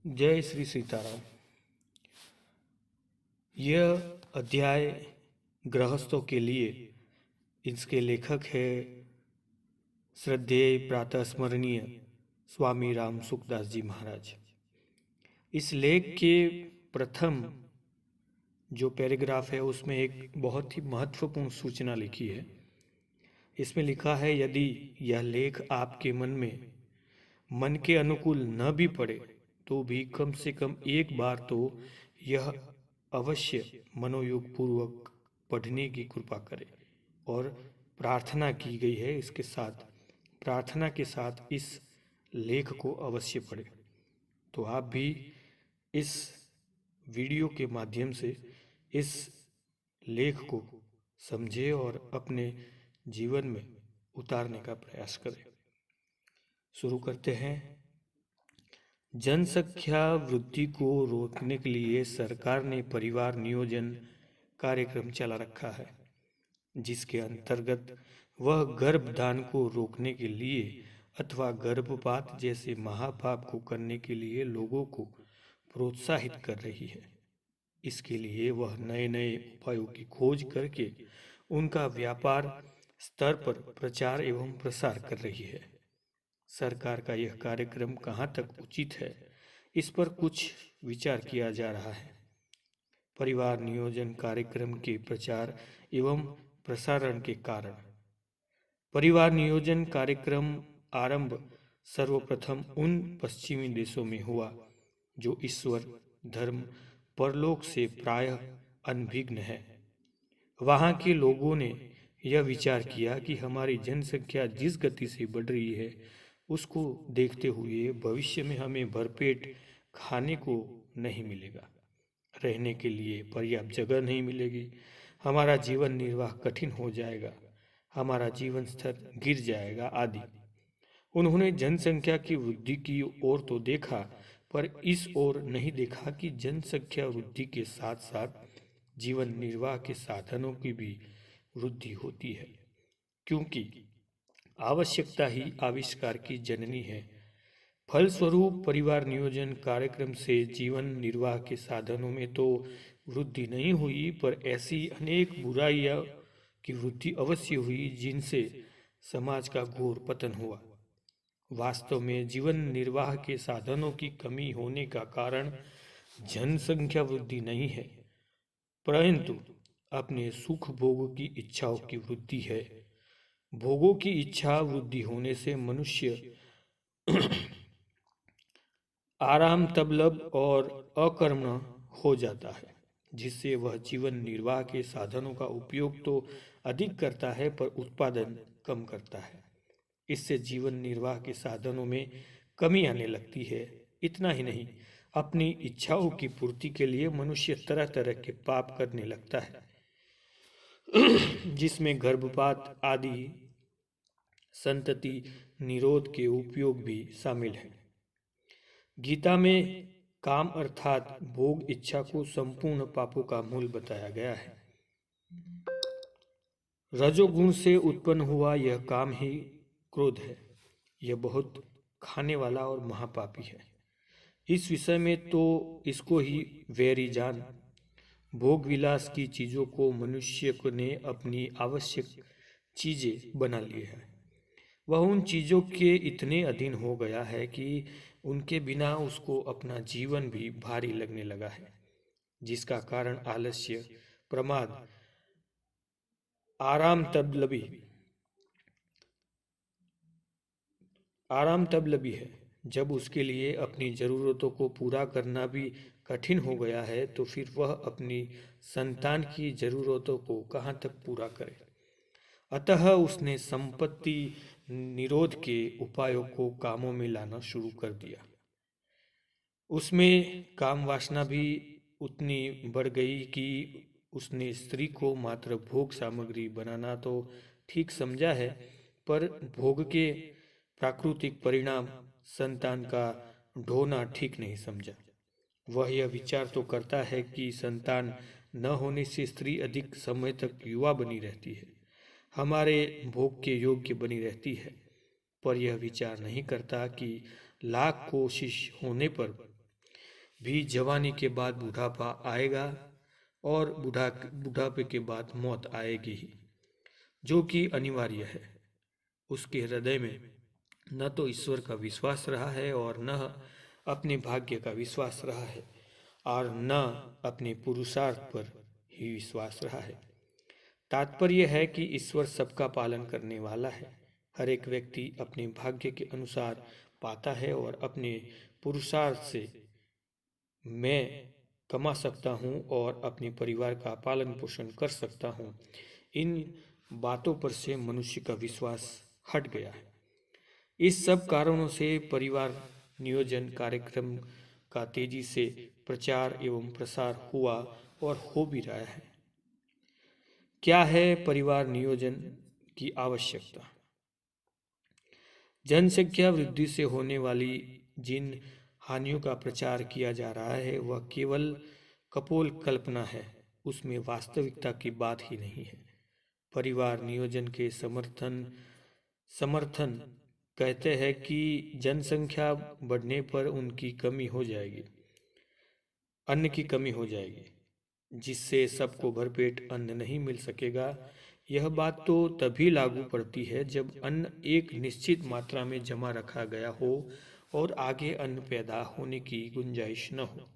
जय श्री सीताराम। यह अध्याय गृहस्थों के लिए। इसके लेखक है श्रद्धेय प्रातः स्मरणीय स्वामी राम सुखदास जी महाराज। इस लेख के प्रथम जो पैराग्राफ है उसमें एक बहुत ही महत्वपूर्ण सूचना लिखी है। इसमें लिखा है, यदि यह लेख आपके मन के अनुकूल न भी पड़े तो भी कम से कम एक बार तो यह अवश्य मनोयोग पूर्वक पढ़ने की कृपा करें। और प्रार्थना की गई है, इसके साथ प्रार्थना के साथ इस लेख को अवश्य पढ़ें। तो आप भी इस वीडियो के माध्यम से इस लेख को समझें और अपने जीवन में उतारने का प्रयास करें। शुरू करते हैं। जनसंख्या वृद्धि को रोकने के लिए सरकार ने परिवार नियोजन कार्यक्रम चला रखा है, जिसके अंतर्गत वह गर्भधान को रोकने के लिए अथवा गर्भपात जैसे महापाप को करने के लिए लोगों को प्रोत्साहित कर रही है। इसके लिए वह नए नए उपायों की खोज करके उनका व्यापार स्तर पर प्रचार एवं प्रसार कर रही है। सरकार का यह कार्यक्रम कहाँ तक उचित है, इस पर कुछ विचार किया जा रहा है। परिवार नियोजन कार्यक्रम के प्रचार एवं प्रसारण के कारण। परिवार नियोजन कार्यक्रम आरंभ सर्वप्रथम उन पश्चिमी देशों में हुआ जो ईश्वर धर्म परलोक से प्रायः अनभिज्ञ है। वहाँ के लोगों ने यह विचार किया कि हमारी जनसंख्या जिस गति से बढ़ रही है उसको देखते हुए भविष्य में हमें भरपेट खाने को नहीं मिलेगा, रहने के लिए पर्याप्त जगह नहीं मिलेगी, हमारा जीवन निर्वाह कठिन हो जाएगा, हमारा जीवन स्तर गिर जाएगा आदि। उन्होंने जनसंख्या की वृद्धि की ओर तो देखा, पर इस ओर नहीं देखा कि जनसंख्या वृद्धि के साथ साथ जीवन निर्वाह के साधनों की भी वृद्धि होती है, क्योंकि आवश्यकता ही आविष्कार की जननी है। फलस्वरूप परिवार नियोजन कार्यक्रम से जीवन निर्वाह के साधनों में तो वृद्धि नहीं हुई, पर ऐसी अनेक बुराइयां की वृद्धि अवश्य हुई जिनसे समाज का घोर पतन हुआ। वास्तव में जीवन निर्वाह के साधनों की कमी होने का कारण जनसंख्या वृद्धि नहीं है, परंतु अपने सुख भोग की इच्छाओं की वृद्धि है। भोगों की इच्छा वृद्धि होने से मनुष्य आराम तलब और अकर्मण्य हो जाता है, जिससे वह जीवन निर्वाह के साधनों का उपयोग तो अधिक करता है पर उत्पादन कम करता है। इससे जीवन निर्वाह के साधनों में कमी आने लगती है। इतना ही नहीं, अपनी इच्छाओं की पूर्ति के लिए मनुष्य तरह तरह के पाप करने लगता है, जिसमें गर्भपात आदि संतति निरोध के उपयोग भी शामिल है। गीता में काम अर्थात भोग इच्छा को संपूर्ण पापों का मूल बताया गया है। रजोगुण से उत्पन्न हुआ यह काम ही क्रोध है। यह बहुत खाने वाला और महापापी है। इस विषय में तो इसको ही वैरी जान। भोग विलास की चीजों को मनुष्य ने अपनी आवश्यक चीजें बना ली है। वह उन चीजों के इतने अधीन हो गया है कि उनके बिना उसको अपना जीवन भी भारी लगने लगा है, जिसका कारण आलस्य, प्रमाद, आराम तबलबी है। जब उसके लिए अपनी जरूरतों को पूरा करना भी कठिन हो गया है तो फिर वह अपनी संतान की जरूरतों को कहाँ तक पूरा करे। अतः उसने संपत्ति निरोध के उपायों को कामों में लाना शुरू कर दिया। उसमें काम वासना भी उतनी बढ़ गई कि उसने स्त्री को मात्र भोग सामग्री बनाना तो ठीक समझा है, पर भोग के प्राकृतिक परिणाम संतान का ढोना ठीक नहीं समझा। वह यह विचार तो करता है कि संतान न होने से स्त्री अधिक समय तक युवा बनी रहती है, हमारे भोग के योग्य बनी रहती है, पर यह विचार नहीं करता कि लाख कोशिश होने पर भी जवानी के बाद बुढ़ापा आएगा और बुढ़ापे के बाद मौत आएगी ही, जो कि अनिवार्य है। उसके हृदय में न तो ईश्वर का विश्वास रहा है और न अपने भाग्य का विश्वास रहा है और न अपने पुरुषार्थ पर ही विश्वास रहा है। तात्पर्य है कि ईश्वर सबका पालन करने वाला है। हर एक व्यक्ति अपने भाग्य के अनुसार पाता है और अपने पुरुषार्थ से मैं कमा सकता हूँ और अपने परिवार का पालन पोषण कर सकता हूँ। इन बातों पर से मनुष्य का विश्वास हट गया है। इस सब कारणों से परिवार नियोजन कार्यक्रम का तेजी से प्रचार एवं प्रसार हुआ और हो भी रहा है। क्या है परिवार नियोजन की आवश्यकता? जनसंख्या वृद्धि से होने वाली जिन हानियों का प्रचार किया जा रहा है वह केवल कपोल कल्पना है, उसमें वास्तविकता की बात ही नहीं है। परिवार नियोजन के समर्थन कहते हैं कि जनसंख्या बढ़ने पर उनकी कमी हो जाएगी, अन्न की कमी हो जाएगी, जिससे सबको भरपेट अन्न नहीं मिल सकेगा। यह बात तो तभी लागू पड़ती है जब अन्न एक निश्चित मात्रा में जमा रखा गया हो और आगे अन्न पैदा होने की गुंजाइश न हो।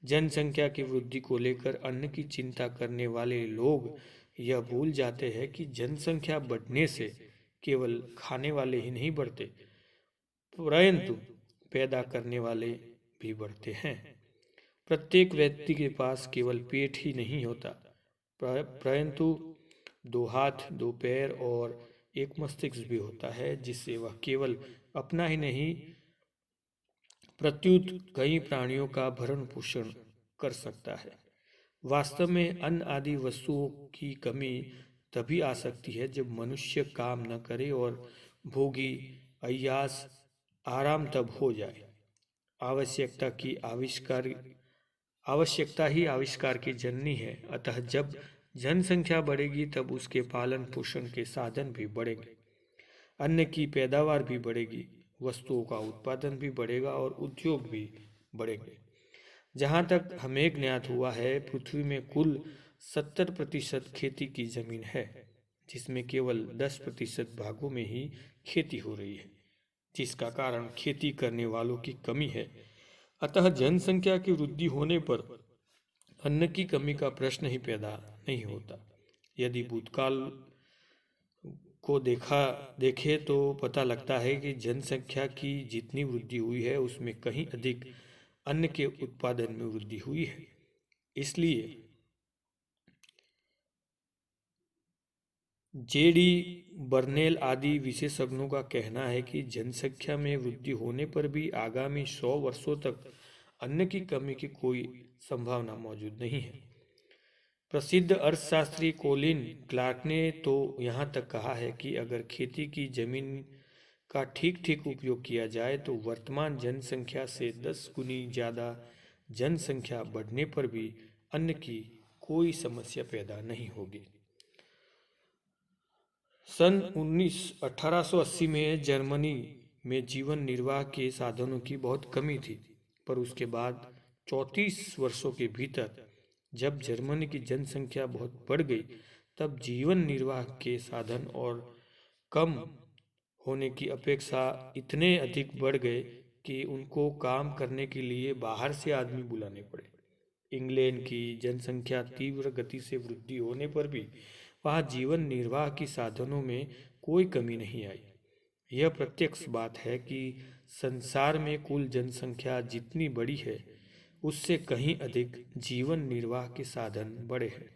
जनसंख्या की वृद्धि को लेकर अन्न की चिंता करने वाले लोग यह भूल जाते हैं कि जनसंख्या बढ़ने से केवल खाने वाले ही नहीं बढ़ते, परंतु पैदा करने वाले भी बढ़ते हैं। प्रत्येक व्यक्ति के पास केवल पेट ही नहीं होता, परंतु दो हाथ, दो पैर और एक मस्तिष्क भी होता है, जिससे वह केवल अपना ही नहीं प्रत्युत कई प्राणियों का भरण पोषण कर सकता है। वास्तव में अन्न आदि वस्तुओं की कमी तभी आ सकती है जब मनुष्य काम न करे और भोगी अय्यास आराम तब हो जाए। आवश्यकता ही आविष्कार की जननी है। अतः जब जनसंख्या बढ़ेगी तब उसके पालन पोषण के साधन भी बढ़ेंगे, अन्न की पैदावार भी बढ़ेगी, वस्तुओं का उत्पादन भी बढ़ेगा और उद्योग भी बढ़ेंगे। जहाँ तक हमें ज्ञात हुआ है, पृथ्वी में कुल 70% खेती की जमीन है, जिसमें केवल 10% भागों में ही खेती हो रही है, जिसका कारण खेती करने वालों की कमी है। अतः जनसंख्या की वृद्धि होने पर अन्न की कमी का प्रश्न ही पैदा नहीं होता। यदि भूतकाल को देखे तो पता लगता है कि जनसंख्या की जितनी वृद्धि हुई है उसमें कहीं अधिक अन्न के उत्पादन में वृद्धि हुई है। इसलिए जेडी बर्नेल आदि विशेषज्ञों का कहना है कि जनसंख्या में वृद्धि होने पर भी आगामी 100 वर्षों तक अन्न की कमी की कोई संभावना मौजूद नहीं है। प्रसिद्ध अर्थशास्त्री कोलिन क्लार्क ने तो यहाँ तक कहा है कि अगर खेती की जमीन का ठीक ठीक उपयोग किया जाए तो वर्तमान जनसंख्या से 10 गुनी ज़्यादा जनसंख्या बढ़ने पर भी अन्न की कोई समस्या पैदा नहीं होगी। सन 1880 में जर्मनी में जीवन निर्वाह के साधनों की बहुत कमी थी, पर उसके बाद 34 वर्षों के भीतर जब जर्मनी की जनसंख्या बहुत बढ़ गई, तब जीवन निर्वाह के साधन और कम होने की अपेक्षा इतने अधिक बढ़ गए कि उनको काम करने के लिए बाहर से आदमी बुलाने पड़े। इंग्लैंड की जनसंख्या तीव्र गति से वृद्धि होने पर भी वहाँ जीवन निर्वाह की साधनों में कोई कमी नहीं आई। यह प्रत्यक्ष बात है कि संसार में कुल जनसंख्या जितनी बड़ी है उससे कहीं अधिक जीवन निर्वाह के साधन बड़े हैं।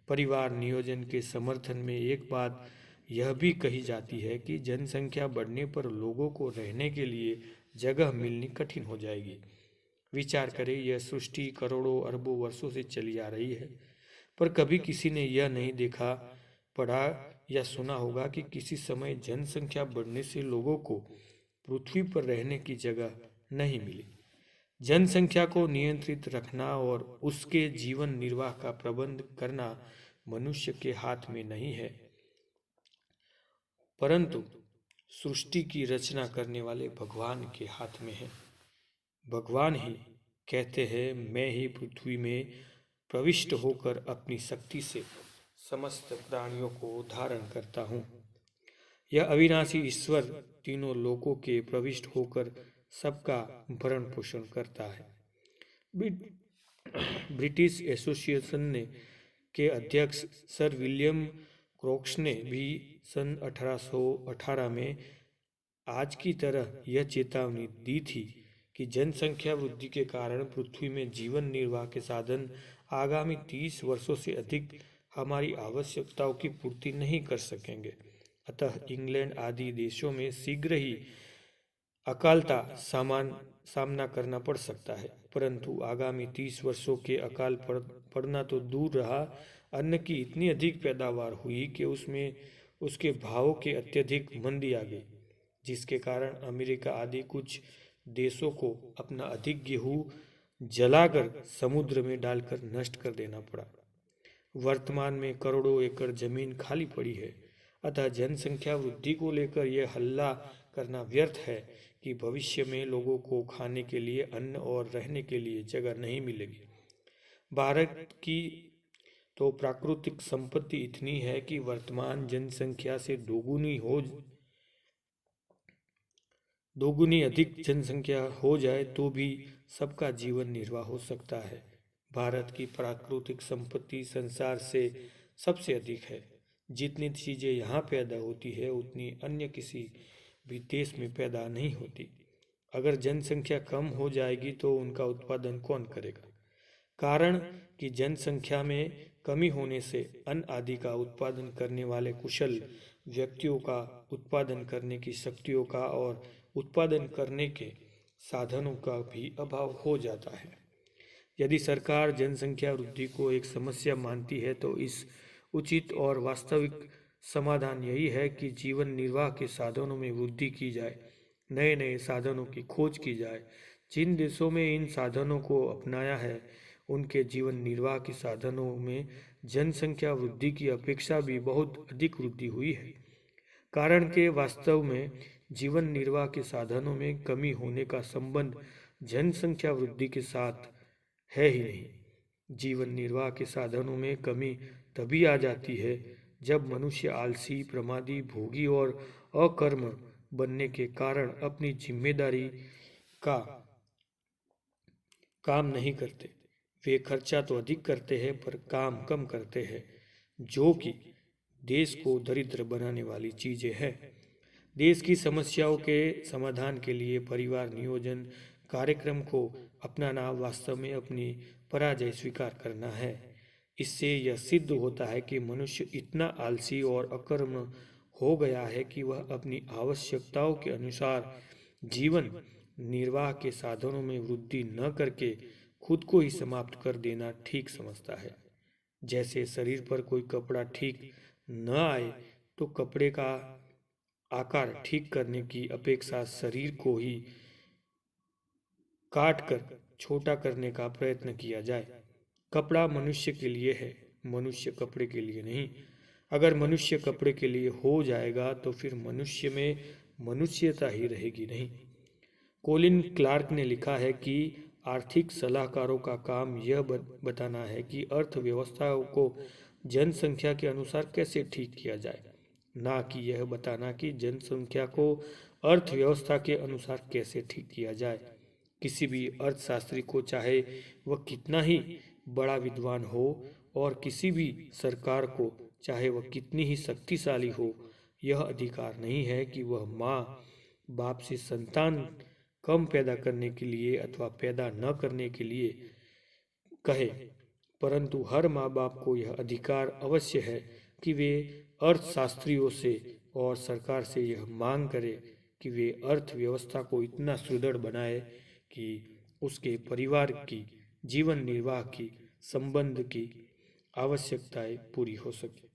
परिवार नियोजन के समर्थन में एक बात यह भी कही जाती है कि जनसंख्या बढ़ने पर लोगों को रहने के लिए जगह मिलनी कठिन हो जाएगी। विचार करें, यह सृष्टि करोड़ों अरबों वर्षों से चली आ रही है, पर कभी किसी ने यह नहीं देखा, पढ़ा या सुना होगा कि किसी समय जनसंख्या बढ़ने से लोगों को पृथ्वी पर रहने की जगह नहीं मिली। जनसंख्या को नियंत्रित रखना और उसके जीवन निर्वाह का प्रबंध करना मनुष्य के हाथ में नहीं है, परंतु सृष्टि की रचना करने वाले भगवान के हाथ में है। भगवान ही कहते हैं, मैं ही पृथ्वी में प्रविष्ट होकर अपनी शक्ति से समस्त प्राणियों को धारण करता हूँ। यह अविनाशी ईश्वर तीनों लोकों के प्रविष्ट होकर सबका भरण पोषण करता है। ब्रिटिश एसोसिएशन ने के अध्यक्ष सर विलियम क्रोक्स ने भी सन 1818 में आज की तरह यह चेतावनी दी थी कि जनसंख्या वृद्धि के कारण पृथ्वी में जीवन निर्वाह के साधन आगामी 30 वर्षों से अधिक हमारी आवश्यकताओं की पूर्ति नहीं कर सकेंगे। अतः इंग्लैंड आदि देशों में शीघ्र ही अकालता सामना करना पड़ सकता है, परंतु आगामी 30 वर्षों के अकाल पड़ना तो दूर रहा, अन्न की इतनी अधिक पैदावार हुई कि उसमें उसके भावों के अत्यधिक मंदी आ गई, जिसके कारण अमेरिका आदि कुछ देशों को अपना अधिक गेहूं जलाकर समुद्र में डालकर नष्ट कर देना पड़ा। वर्तमान में करोड़ों एकड़ जमीन खाली पड़ी है। अतः जनसंख्या वृद्धि को लेकर यह हल्ला करना व्यर्थ है कि भविष्य में लोगों को खाने के लिए अन्न और रहने के लिए जगह नहीं मिलेगी। भारत की तो प्राकृतिक संपत्ति इतनी है कि वर्तमान जनसंख्या से दोगुनी अधिक जनसंख्या हो जाए तो भी सबका जीवन निर्वाह हो सकता है। भारत की प्राकृतिक संपत्ति संसार से सबसे अधिक है। जितनी चीजें यहाँ पैदा होती है उतनी अन्य किसी भी देश में पैदा नहीं होती। अगर जनसंख्या कम हो जाएगी तो उनका उत्पादन कौन करेगा? कारण कि जनसंख्या में कमी होने से अन्न आदि का उत्पादन करने वाले कुशल व्यक्तियों का, उत्पादन करने की शक्तियों का और उत्पादन करने के साधनों का भी अभाव हो जाता है। यदि सरकार जनसंख्या वृद्धि को एक समस्या मानती है तो इस उचित और वास्तविक समाधान यही है कि जीवन निर्वाह के साधनों में वृद्धि की जाए, नए नए साधनों की खोज की जाए। जिन देशों में इन साधनों को अपनाया है उनके जीवन निर्वाह के साधनों में जनसंख्या वृद्धि की अपेक्षा भी बहुत अधिक वृद्धि हुई है। कारण के वास्तव में जीवन निर्वाह के साधनों में कमी होने का संबंध जनसंख्या वृद्धि के साथ है ही नहीं। जीवन निर्वाह के साधनों में कमी तभी आ जाती है जब मनुष्य आलसी, प्रमादी, भोगी और अकर्म बनने के कारण अपनी जिम्मेदारी का काम नहीं करते। वे खर्चा तो अधिक करते हैं पर काम कम करते हैं, जो कि देश को दरिद्र बनाने वाली चीजें हैं। देश की समस्याओं के समाधान के लिए परिवार नियोजन कार्यक्रम को अपनाना वास्तव में अपनी पराजय स्वीकार करना है। इससे यह सिद्ध होता है कि मनुष्य इतना आलसी और अकर्म हो गया है कि वह अपनी आवश्यकताओं के अनुसार जीवन निर्वाह के साधनों में वृद्धि न करके खुद को ही समाप्त कर देना ठीक समझता है। जैसे शरीर पर कोई कपड़ा ठीक न आए तो कपड़े का आकार ठीक करने की अपेक्षा शरीर को ही काट कर छोटा करने का प्रयत्न किया जाए। कपड़ा मनुष्य के लिए है, मनुष्य कपड़े के लिए नहीं। अगर मनुष्य कपड़े के लिए हो जाएगा तो फिर मनुष्य में मनुष्यता ही रहेगी नहीं। कोलिन क्लार्क ने लिखा है कि आर्थिक सलाहकारों का काम यह बताना है कि अर्थव्यवस्था को जनसंख्या के अनुसार कैसे ठीक किया जाए, ना कि यह बताना कि जनसंख्या को अर्थव्यवस्था के अनुसार कैसे ठीक किया जाए। किसी भी अर्थशास्त्री को, चाहे वह कितना ही बड़ा विद्वान हो, और किसी भी सरकार को, चाहे वह कितनी ही शक्तिशाली हो, यह अधिकार नहीं है कि वह माँ बाप से संतान कम पैदा करने के लिए अथवा पैदा न करने के लिए कहे, परंतु हर माँ बाप को यह अधिकार अवश्य है कि वे अर्थशास्त्रियों से और सरकार से यह मांग करे कि वे अर्थव्यवस्था को इतना सुदृढ़ बनाए कि उसके परिवार की जीवन निर्वाह की संबंध की आवश्यकताएं पूरी हो सके।